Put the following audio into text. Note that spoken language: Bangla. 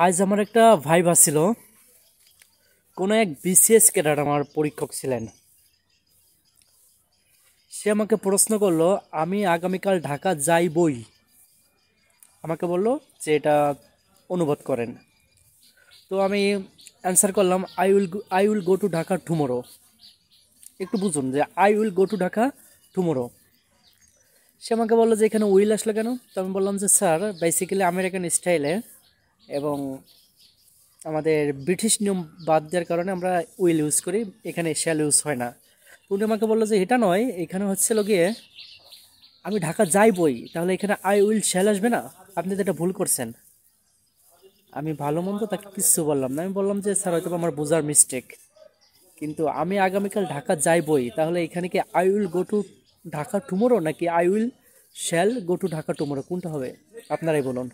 আজ আমার একটা ভাইবা ছিল। কোনো এক বিসিএস ক্যাডার আমার পরীক্ষক ছিলেন। সে আমাকে প্রশ্ন করলো, আমি আগামীকাল ঢাকা যাইবই। আমাকে বললো যে এটা অনুবাদ করেন। তো আমি অ্যান্সার করলাম, I will go to Dhaka tomorrow. একটু বুঝুন যে I will go to Dhaka tomorrow. সে আমাকে বললো যে এখানে উইল আসলো কেন? তো আমি বললাম যে স্যার, বেসিক্যালি আমেরিকান স্টাইলে এবং আমাদের ব্রিটিশ নিয়ম বাদ দেওয়ার কারণে আমরা উইল ইউজ করি, এখানে শ্যাল ইউজ হয় না। তো উনি আমাকে বললো যে এটা নয়, এখানে হচ্ছিল গিয়ে আমি ঢাকা যাইবই, তাহলে এখানে আই উইল শ্যাল আসবে না? আপনি তো এটা ভুল করছেন। আমি ভালো মন্দ তাকে কিচ্ছু বললাম না, আমি বললাম যে স্যার হয়তো আমার বোঝার মিস্টেক, কিন্তু আমি আগামীকাল ঢাকা যাইবই, তাহলে এখানে কি I will go to Dhaka tomorrow নাকি I will shall go to Dhaka tomorrow, কোনটা হবে আপনারাই বলুন।